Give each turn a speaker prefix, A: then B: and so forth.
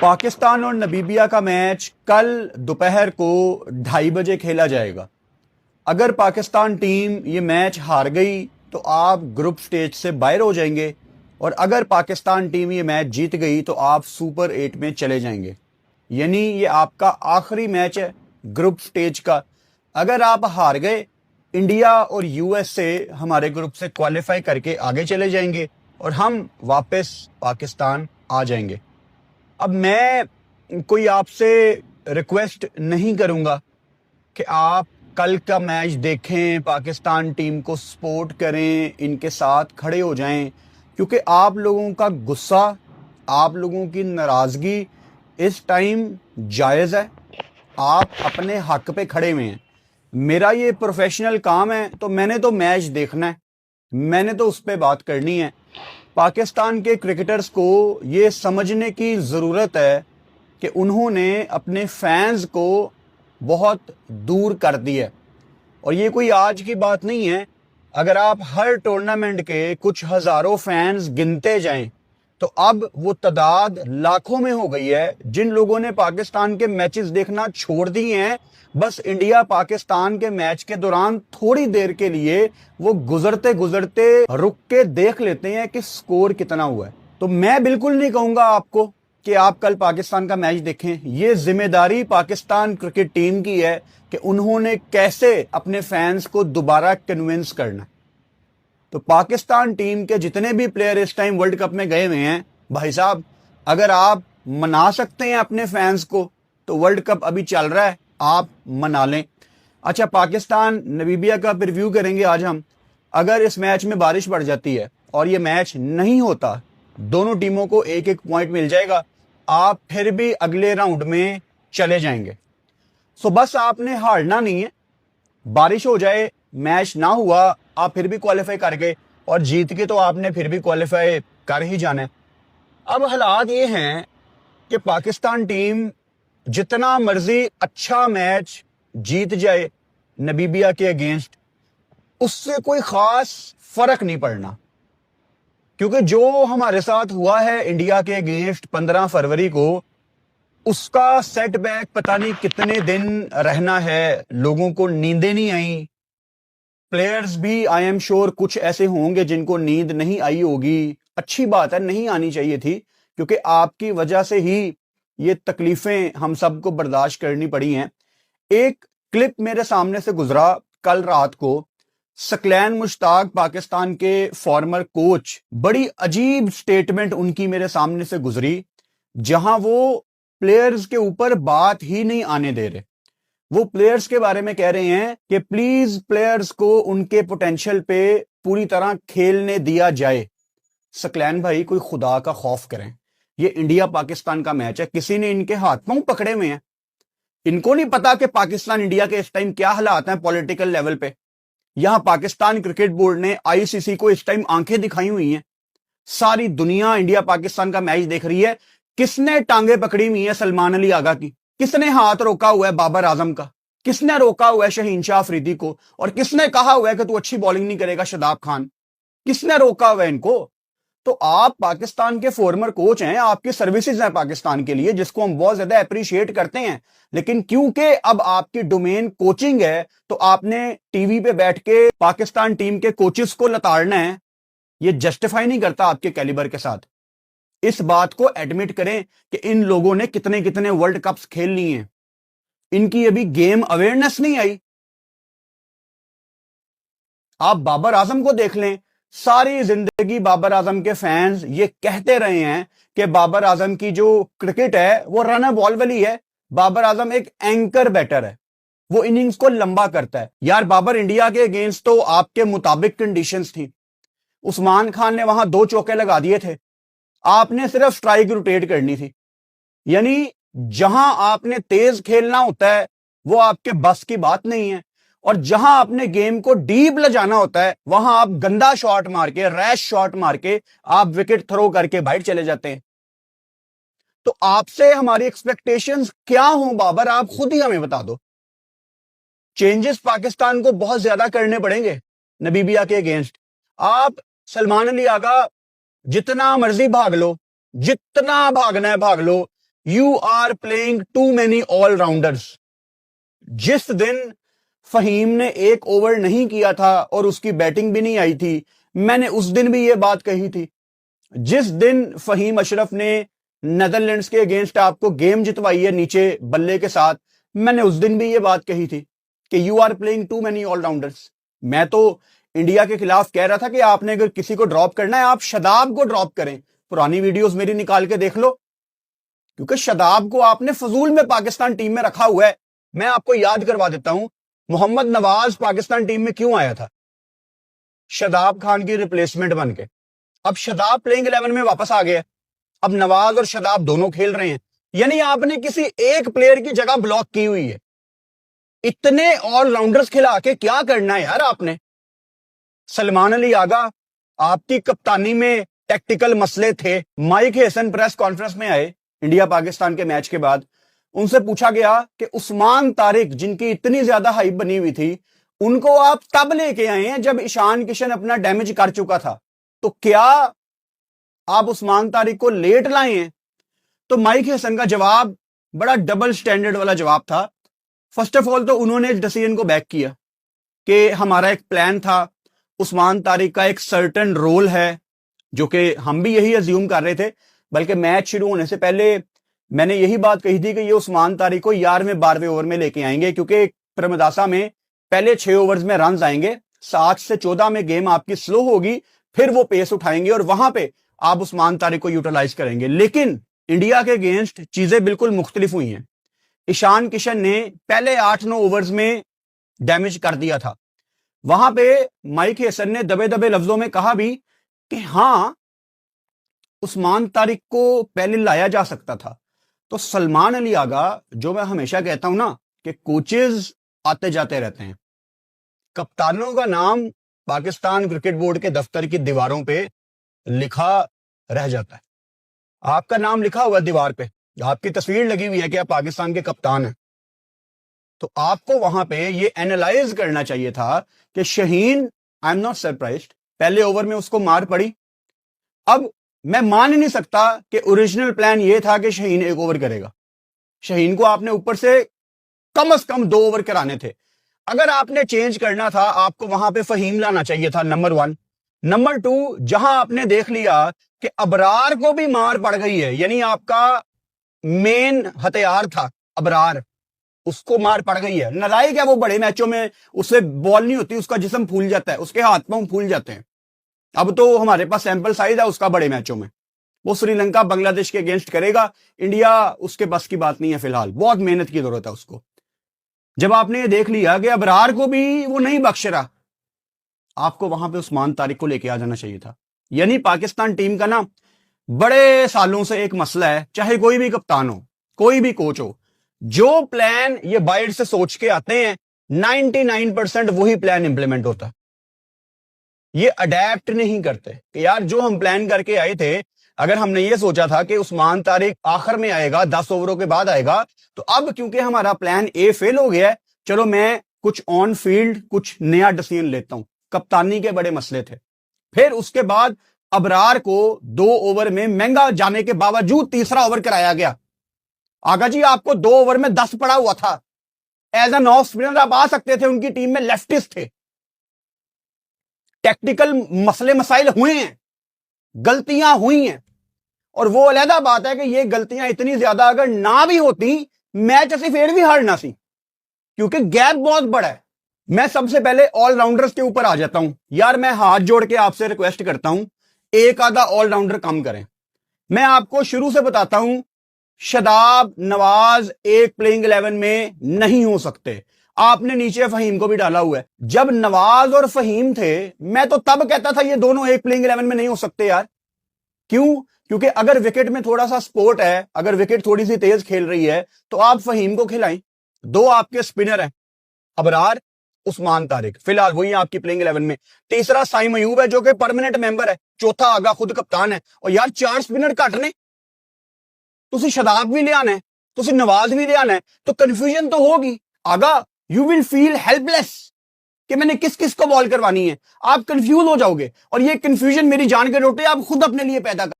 A: पाकिस्तान और नमीबिया का मैच कल दोपहर को 2:30 बजे खेला जाएगा। अगर पाकिस्तान टीम ये मैच हार गई तो आप ग्रुप स्टेज से बाहर हो जाएंगे, और अगर पाकिस्तान टीम ये मैच जीत गई तो आप सुपर 8 में चले जाएंगे। यानी ये आपका आखिरी मैच है ग्रुप स्टेज का। अगर आप हार गए, इंडिया और यूएसए हमारे ग्रुप से क्वालिफाई करके आगे चले जाएंगे और हम वापस पाकिस्तान आ जाएंगे। अब मैं कोई आपसे रिक्वेस्ट नहीं करूंगा कि आप कल का मैच देखें, पाकिस्तान टीम को सपोर्ट करें, इनके साथ खड़े हो जाएं, क्योंकि आप लोगों का गुस्सा, आप लोगों की नाराज़गी इस टाइम जायज़ है। आप अपने हक पे खड़े हुए हैं। मेरा ये प्रोफेशनल काम है, तो मैंने तो मैच देखना है, मैंने तो उस पर बात करनी है। पाकिस्तान के क्रिकेटर्स को ये समझने की ज़रूरत है कि उन्होंने अपने फैंस को बहुत दूर कर दिया है, और ये कोई आज की बात नहीं है। अगर आप हर टूर्नामेंट के कुछ हज़ारों फैंस गिनते जाएं तो अब वो तादाद लाखों में हो गई है जिन लोगों ने पाकिस्तान के मैचेस देखना छोड़ दिए हैं। बस इंडिया पाकिस्तान के मैच के दौरान थोड़ी देर के लिए वो गुजरते गुजरते रुक के देख लेते हैं कि स्कोर कितना हुआ है। तो मैं बिल्कुल नहीं कहूंगा आपको कि आप कल पाकिस्तान का मैच देखें। ये जिम्मेदारी पाकिस्तान क्रिकेट टीम की है कि उन्होंने कैसे अपने फैंस को दोबारा कन्विंस करना। तो पाकिस्तान टीम के जितने भी प्लेयर इस टाइम वर्ल्ड कप में गए हुए हैं, भाई साहब, अगर आप मना सकते हैं अपने फैंस को तो वर्ल्ड कप अभी चल रहा है, आप मना लें। अच्छा, पाकिस्तान नमीबिया का प्रीव्यू करेंगे आज हम। अगर इस मैच में बारिश पड़ जाती है और ये मैच नहीं होता, दोनों टीमों को एक एक पॉइंट मिल जाएगा, आप फिर भी अगले राउंड में चले जाएंगे। सो बस आपने हारना नहीं है। बारिश हो जाए, मैच ना हुआ, आप फिर भी क्वालिफाई कर गए, और जीत के तो आपने फिर भी क्वालिफाई कर ही जाना है। अब हालात ये हैं कि पाकिस्तान टीम जितना मर्जी अच्छा मैच जीत जाए नमीबिया के अगेंस्ट, उससे कोई खास फर्क नहीं पड़ना, क्योंकि जो हमारे साथ हुआ है इंडिया के अगेंस्ट 15 फरवरी को, उसका सेटबैक पता नहीं कितने दिन रहना है। लोगों को नींदें नहीं आई, प्लेयर्स भी आई एम श्योर कुछ ऐसे होंगे जिनको नींद नहीं आई होगी। अच्छी बात है, नहीं आनी चाहिए थी, क्योंकि आपकी वजह से ही ये तकलीफें हम सबको बर्दाश्त करनी पड़ी हैं। एक क्लिप मेरे सामने से गुजरा कल रात को। सकलैन मुश्ताक, पाकिस्तान के फॉर्मर कोच, बड़ी अजीब स्टेटमेंट उनकी मेरे सामने से गुजरी, जहां वो प्लेयर्स के ऊपर बात ही नहीं आने दे रहे। वो प्लेयर्स के बारे में कह रहे हैं कि प्लीज प्लेयर्स को उनके पोटेंशियल पे पूरी तरह खेलने दिया जाए। सकलैन भाई, कोई खुदा का खौफ करें। ये इंडिया पाकिस्तान का मैच है, किसी ने इनके हाथ पांव पकड़े हुए हैं। इनको नहीं पता कि पाकिस्तान इंडिया के इस टाइम क्या हालात हैं पॉलिटिकल लेवल पे। यहां पाकिस्तान क्रिकेट बोर्ड ने आईसीसी को इस टाइम आंखें दिखाई हुई हैं। सारी दुनिया इंडिया पाकिस्तान का मैच देख रही है। किसने टांगे पकड़ी हुई है सलमान अली आगा की? किसने हाथ रोका हुआ है बाबर आजम का? किसने रोका हुआ है शहीन शाह अफरीदी को? और किसने कहा हुआ है कि तू अच्छी बॉलिंग नहीं करेगा शादाब खान? किसने रोका हुआ है इनको? तो आप पाकिस्तान के फॉर्मर कोच हैं, आपकी सर्विसेज हैं पाकिस्तान के लिए, जिसको हम बहुत ज्यादा अप्रिशिएट करते हैं। लेकिन क्योंकि अब आपकी डोमेन कोचिंग है, तो आपने टीवी पे बैठ के पाकिस्तान टीम के कोचेस को लताड़ना है। ये जस्टिफाई नहीं करता आपके कैलिबर के साथ। इस बात को एडमिट करें कि इन लोगों ने कितने कितने वर्ल्ड कप्स खेल लिए हैं, इनकी अभी गेम अवेयरनेस नहीं आई। आप बाबर आजम को देख लें, सारी जिंदगी बाबर आजम के फैंस ये कहते रहे हैं कि बाबर आजम की जो क्रिकेट है वो रन बॉल वाली है। बाबर आजम एक एंकर बैटर है, वो इनिंग्स को लंबा करता है। यार, बाबर इंडिया के अगेंस्ट तो आपके मुताबिक कंडीशंस थी। उस्मान खान ने वहां 2 चौके लगा दिए थे, आपने सिर्फ स्ट्राइक रोटेट करनी थी। यानी जहां आपने तेज खेलना होता है वो आपके बस की बात नहीं है, और जहां आपने गेम को डीप ले जाना होता है वहां आप गंदा शॉट मार के, रैश शॉट मार के आप विकेट थ्रो करके बाहर चले जाते हैं। तो आपसे हमारी एक्सपेक्टेशंस क्या हो बाबर, आप खुद ही हमें बता दो। चेंजेस पाकिस्तान को बहुत ज्यादा करने पड़ेंगे नमीबिया के अगेंस्ट। आप सलमान अली आगा जितना मर्जी भाग लो, जितना भागना है भाग लो, you are playing too many allrounders. जिस दिन फहीम ने एक ओवर नहीं किया था और उसकी बैटिंग भी नहीं आई थी, मैंने उस दिन भी यह बात कही थी। जिस दिन फहीम अशरफ ने नेदरलैंड्स के अगेंस्ट आपको गेम जितवाई है नीचे बल्ले के साथ, मैंने उस दिन भी यह बात कही थी कि you are playing too many allrounders. मैं तो इंडिया के खिलाफ कह रहा था कि आपने अगर किसी को ड्रॉप करना है, आप शादाब को ड्रॉप करें। पुरानी वीडियोस मेरी निकाल के देख लो, क्योंकि शादाब को आपने फजूल में पाकिस्तान टीम में रखा हुआ है। मैं आपको याद करवा देता हूं, मोहम्मद नवाज पाकिस्तान टीम में क्यों आया था? शादाब खान की रिप्लेसमेंट बन के। अब शादाब प्लेइंग 11 में वापस आ गया। अब नवाज और शादाब दोनों खेल रहे हैं, यानी आपने किसी एक प्लेयर की जगह ब्लॉक की हुई है। इतने ऑलराउंडर्स खिला के क्या करना है यार आपने? सलमान अली आगा, आपकी कप्तानी में टेक्टिकल मसले थे। माइक हैसन प्रेस कॉन्फ्रेंस में आए इंडिया पाकिस्तान के मैच के बाद, उनसे पूछा गया कि उस्मान तारिक जिनकी इतनी ज्यादा हाइप बनी हुई थी, उनको आप तब लेके आए हैं जब ईशान किशन अपना डैमेज कर चुका था, तो क्या आप उस्मान तारिक को लेट लाए हैं? तो माइक हैसन का जवाब बड़ा डबल स्टैंडर्ड वाला जवाब था। फर्स्ट ऑफ ऑल तो उन्होंने इस डिसीजन को बैक किया कि हमारा एक प्लान था, उस्मान तारिक का एक सर्टन रोल है, जो कि हम भी यही अज्यूम कर रहे थे। बल्कि मैच शुरू होने से पहले मैंने यही बात कही थी कि ये उस्मान तारिक को 11वें 12वें ओवर में लेके आएंगे, क्योंकि प्रमदासा में पहले 6 ओवर्स में रन आएंगे, 7 से 14 में गेम आपकी स्लो होगी, फिर वो पेस उठाएंगे और वहां पे आप उस्मान तारिक को यूटिलाइज करेंगे। लेकिन इंडिया के अगेंस्ट चीजें बिल्कुल मुख्तलिफ हुई हैं। ईशान किशन ने पहले 8-9 ओवर्स में डैमेज कर दिया था। वहां पे माइक हैसन ने दबे दबे लफ्जों में कहा भी कि हां, उस्मान तारिक को पहले लाया जा सकता था। तो सलमान अली आगा, जो मैं हमेशा कहता हूं ना कि कोचेज आते जाते रहते हैं, कप्तानों का नाम पाकिस्तान क्रिकेट बोर्ड के दफ्तर की दीवारों पे लिखा रह जाता है। आपका नाम लिखा हुआ दीवार पे, आपकी तस्वीर लगी हुई है कि आप पाकिस्तान के कप्तान हैं। तो आपको वहां पे ये एनालाइज करना चाहिए था कि Shaheen, I am not surprised, पहले ओवर में उसको मार पड़ी। अब मैं मान ही नहीं सकता कि ओरिजिनल प्लान ये था कि शहीन 1 ओवर करेगा। शहीन को आपने ऊपर से कम से कम 2 ओवर कराने थे। अगर आपने चेंज करना था, आपको वहां पे फहीम लाना चाहिए था, नंबर 1। नंबर 2, जहां आपने देख लिया कि अबरार को भी मार पड़ गई है, यानी आपका मेन हथियार था अबरार, उसको मार पड़ गई है। नालायक है वो, बड़े मैचों में उससे बॉल नहीं होती, उसका जिस्म फूल जाता है, उसके हाथ पांव फूल जाते हैं। अब तो हमारे पास सैंपल साइज है उसका बड़े मैचों में। वो श्रीलंका बांग्लादेश के अगेंस्ट करेगा, इंडिया उसके बस की बात नहीं है फिलहाल, बहुत मेहनत की जरूरत है उसको। जब आपने ये देख लिया कि अबरार को भी वो नहीं बख्श रहा, आपको वहां पे उस्मान तारिक को लेके आ जाना चाहिए था। यानी पाकिस्तान टीम का ना बड़े सालों से एक मसला है, चाहे कोई भी कप्तान हो, कोई भी कोच हो, जो प्लान ये बाइट से सोच के आते हैं 99% वही प्लान इंप्लीमेंट होता है। ये अडेप्ट नहीं करते कि यार जो हम प्लान करके आए थे, अगर हमने ये सोचा था कि उस्मान तारिक आखिर में आएगा, 10 ओवरों के बाद आएगा, तो अब क्योंकि हमारा प्लान ए फेल हो गया है, चलो मैं कुछ ऑन फील्ड कुछ नया डिसीजन लेता हूं। कप्तानी के बड़े मसले थे। फिर उसके बाद अबरार को 2 ओवर में महंगा जाने के बावजूद तीसरा ओवर कराया गया। आगा जी, आपको 2 ओवर में 10 पड़ा हुआ था, एज एन ऑफ स्पिनर आप आ सकते थे, उनकी टीम में लेफ्टिस्ट थे। टेक्निकल मसले मसाइल हुए हैं, गलतियां हुई हैं, और वो अलहदा बात है कि ये गलतियां इतनी ज्यादा अगर ना भी होती, मैच ऐसे फिर भी हारना सी, क्योंकि गैप बहुत बड़ा है। मैं सबसे पहले ऑलराउंडर्स के ऊपर आ जाता हूं। यार मैं हाथ जोड़ के आपसे रिक्वेस्ट करता हूं, एक आधा ऑलराउंडर कम करें। मैं आपको शुरू से बताता हूं, शादाब, नवाज एक प्लेइंग 11 में नहीं हो सकते। आपने नीचे फहीम को भी डाला हुआ है। जब नवाज और फहीम थे, मैं तो तब कहता था ये दोनों एक प्लेइंग 11 में नहीं हो सकते यार। क्यों? क्योंकि अगर विकेट में थोड़ा सा स्पोर्ट है, अगर विकेट थोड़ी सी तेज खेल रही है, तो आप फहीम को खिलाएं। 2 आपके स्पिनर हैं, अबरार, उस्मान तारिक, फिलहाल वही आपकी प्लेइंग 11 में। तीसरा साइम अयूब है जो कि परमानेंट मेंबर है। चौथा आगा खुद कप्तान है। और यार 4 स्पिनर घट ने, तुसी शादाब भी ले आना है, तुसी नवाज भी ले आना है, तो कंफ्यूजन तो होगी। आगा यू विल फील हेल्पलेस कि मैंने किस किस को बॉल करवानी है। आप कंफ्यूज हो जाओगे, और ये कंफ्यूजन मेरी जान के रोटे आप खुद अपने लिए पैदा कर